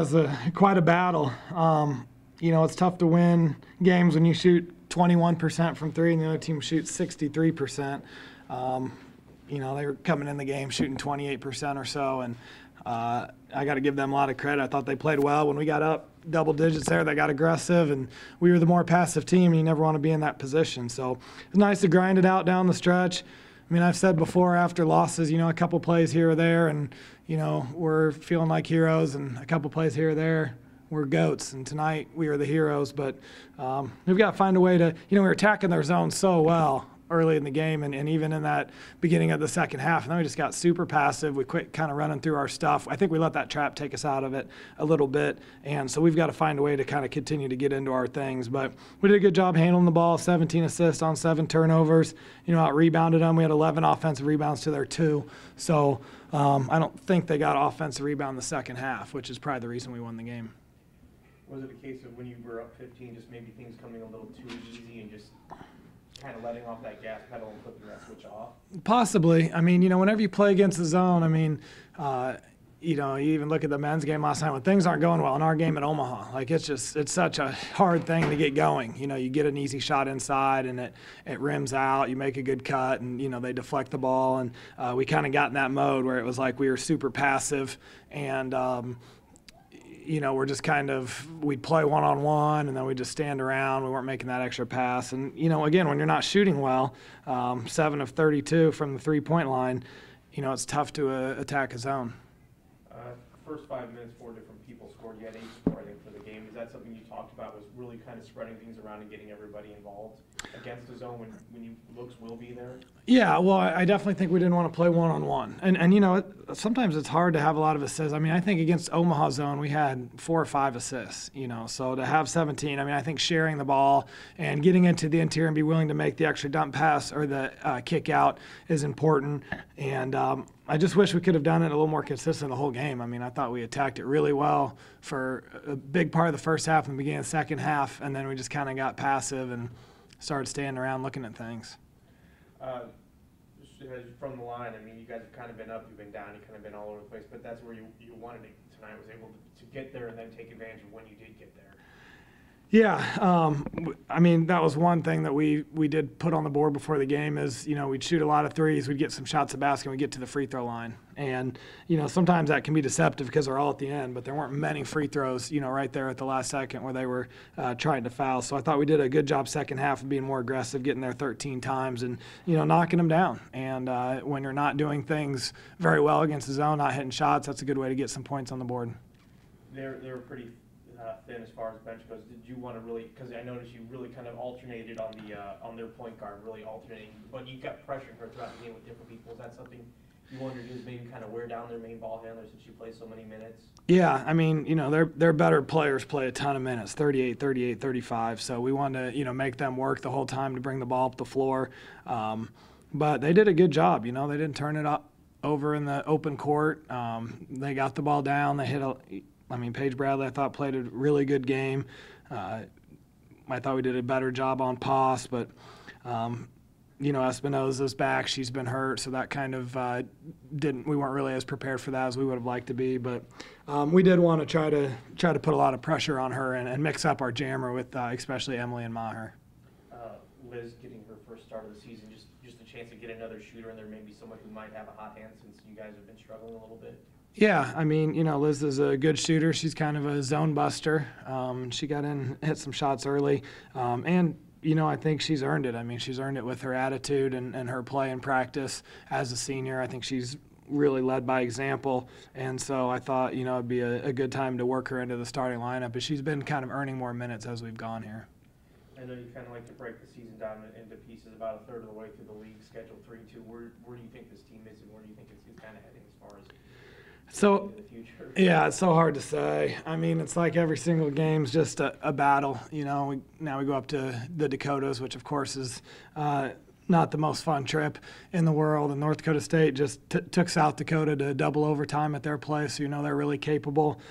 it's quite a battle. It's tough to win games when you shoot 21% from three and the other team shoots 63%. They were coming in the game shooting 28% or so, and I got to give them a lot of credit. I thought they played well. When we got up double digits there, they got aggressive, and we were the more passive team, and you never want to be in that position. So it's nice to grind it out down the stretch. I mean, I've said before after losses, a couple plays here or there, and, we're feeling like heroes, and a couple plays here or there, we're goats. And tonight we are the heroes, but we've got to find a way to, we were attacking their zone so well early in the game and even in that beginning of the second half. And then we just got super passive. We quit kind of running through our stuff. I think we let that trap take us out of it a little bit. And so we've got to find a way to kind of continue to get into our things. But we did a good job handling the ball, 17 assists on 7 turnovers. Out-rebounded them. We had 11 offensive rebounds to their 2. So I don't think they got offensive rebound in the second half, which is probably the reason we won the game. Was it a case of when you were up 15, just maybe things coming a little too easy and just kind of letting off that gas pedal and flipping that switch off? Possibly. I mean, whenever you play against the zone, you even look at the men's game last night when things aren't going well in our game at Omaha. Like, it's such a hard thing to get going. You get an easy shot inside and it rims out. You make a good cut and, they deflect the ball. And we kind of got in that mode where it was like we were super passive and, we're just we'd play one-on-one and then we'd just stand around. We weren't making that extra pass. And, again, when you're not shooting well, 7 of 32 from the three-point line, it's tough to attack a zone. First 5 minutes, 4 different people scored. You had 8 score, I think, for the game. Is that something you talked about, was really kind of spreading things around and getting everybody involved against the zone when looks will be there? Yeah, well, I definitely think we didn't want to play one-on-one. And sometimes it's hard to have a lot of assists. I mean, I think against Omaha zone, we had 4 or 5 assists, so to have 17, I think sharing the ball and getting into the interior and be willing to make the extra dump pass or the kick out is important. And I just wish we could have done it a little more consistent the whole game. I mean, I thought we attacked it really well for a big part of the first half and the beginning of the second half, and then we just kind of got passive and started standing around looking at things. From the line, you guys have kind of been up, you've been down, you've kind of been all over the place, but that's where you wanted it tonight, was able to get there and then take advantage of when you did get there. Yeah, that was one thing that we did put on the board before the game is, we'd shoot a lot of threes, we'd get some shots at basket, and we'd get to the free throw line. And, sometimes that can be deceptive because they're all at the end, but there weren't many free throws, right there at the last second where they were trying to foul. So I thought we did a good job second half of being more aggressive, getting there 13 times and, knocking them down. And when you're not doing things very well against the zone, not hitting shots, that's a good way to get some points on the board. They were pretty thin as far as bench goes. Did you want to really, because I noticed you really kind of alternated on their point guard, really alternating, but you got pressuring her throughout the game with different people. Is that something you wanted to do, is maybe kind of wear down their main ball handler since you play so many minutes? Yeah, their better players play a ton of minutes, 38, 38, 35, so we wanted to, make them work the whole time to bring the ball up the floor. But they did a good job, they didn't turn it up over in the open court. They got the ball down, they hit Paige Bradley, I thought, played a really good game. I thought we did a better job on pass, but, Espinoza's back. She's been hurt, so that kind of we weren't really as prepared for that as we would have liked to be. But we did want to try to put a lot of pressure on her and mix up our jammer with especially Emily and Maher. Liz getting her first start of the season, just a chance to get another shooter in there, maybe someone who might have a hot hand since you guys have been struggling a little bit. Yeah, Liz is a good shooter. She's kind of a zone buster. She got in, hit some shots early, and I think she's earned it. She's earned it with her attitude and her play and practice as a senior. I think she's really led by example, and so I thought, it'd be a good time to work her into the starting lineup, but she's been kind of earning more minutes as we've gone here. I know you kind of like to break the season down into pieces about a third of the way through the league, schedule 3-2. Where do you think this team is and where do you think it's kind of heading as far as so the future? Yeah, it's so hard to say. It's like every single game's just a battle. Now we go up to the Dakotas, which of course is not the most fun trip in the world. And North Dakota State just took South Dakota to double overtime at their place. So, they're really capable.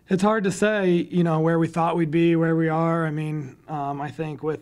It's hard to say, where we thought we'd be, where we are. I think with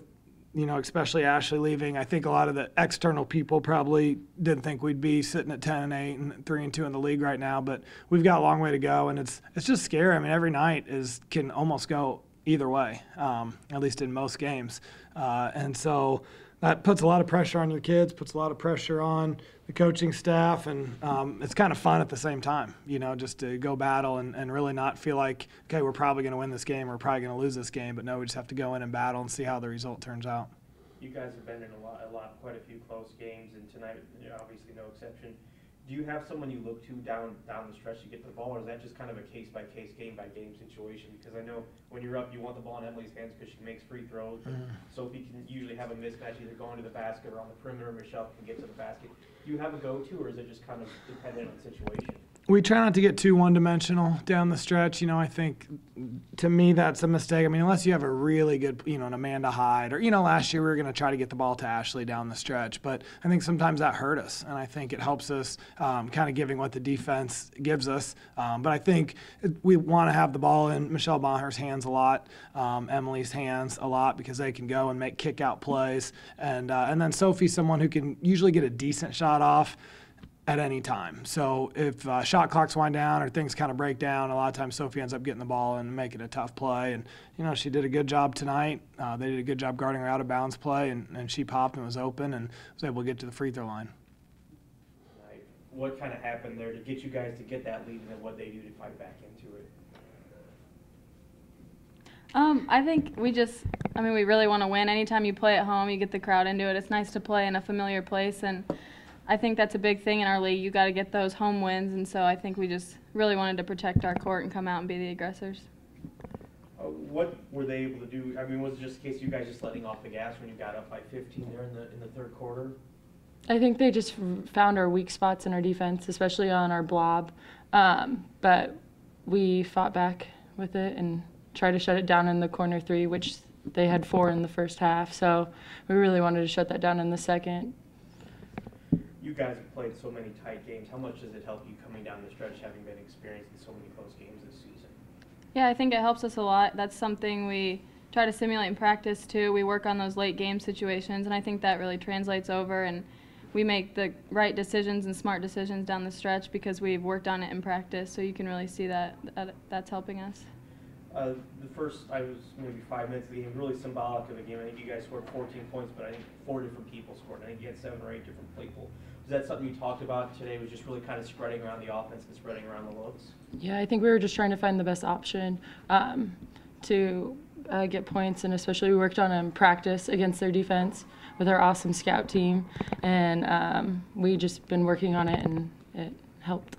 especially Ashley leaving. I think a lot of the external people probably didn't think we'd be sitting at 10-8 and 3-2 in the league right now, but we've got a long way to go, and it's just scary. I mean, every night can almost go either way, at least in most games, and so that puts a lot of pressure on your kids, puts a lot of pressure on the coaching staff, and it's kind of fun at the same time, just to go battle and really not feel like, okay, we're probably going to win this game, we're probably going to lose this game, but no, we just have to go in and battle and see how the result turns out. You guys have been in quite a few close games, and tonight, obviously no exception. Do you have someone you look to down the stretch to get the ball, or is that just kind of a case-by-case, game-by-game situation? Because I know when you're up, you want the ball in Emily's hands because she makes free throws. Sophie can usually have a mismatch either going to the basket or on the perimeter, Michelle can get to the basket. Do you have a go-to, or is it just kind of dependent on the situation? We try not to get too one-dimensional down the stretch. I think, to me, that's a mistake. I mean, unless you have a really good, an Amanda Hyde, or, last year we were going to try to get the ball to Ashley down the stretch. But I think sometimes that hurt us, and I think it helps us kind of giving what the defense gives us. But I think we want to have the ball in Michelle Bonner's hands a lot, Emily's hands a lot, because they can go and make kick-out plays. And then Sophie's someone who can usually get a decent shot off at any time. So if shot clocks wind down or things kind of break down, a lot of times Sophie ends up getting the ball and making a tough play. And, she did a good job tonight. They did a good job guarding her out of bounds play, and she popped and was open and was able to get to the free throw line. Right. What kind of happened there to get you guys to get that lead, and then what they do to fight back into it? I think we really want to win. Anytime you play at home, you get the crowd into it. It's nice to play in a familiar place, and I think that's a big thing in our league. You got to get those home wins, and so I think we just really wanted to protect our court and come out and be the aggressors. What were they able to do? I mean, was it just a case of you guys just letting off the gas when you got up by 15 there in the third quarter? I think they just found our weak spots in our defense, especially on our blob. But we fought back with it and tried to shut it down in the corner three, which they had 4 in the first half. So we really wanted to shut that down in the second. You guys have played so many tight games. How much does it help you coming down the stretch, having been experienced in so many close games this season? Yeah, I think it helps us a lot. That's something we try to simulate in practice too. We work on those late game situations, and I think that really translates over, and we make the right decisions and smart decisions down the stretch because we've worked on it in practice. So you can really see that that's helping us. The first, I was maybe 5 minutes of the game, really symbolic of the game. I think you guys scored 14 points, but I think 4 different people scored. I think you had 7 or 8 different people. Was that something you talked about today, was just really kind of spreading around the offense and spreading around the looks? Yeah, I think we were just trying to find the best option to get points, and especially we worked on practice against their defense with our awesome scout team, and we just been working on it, and it helped.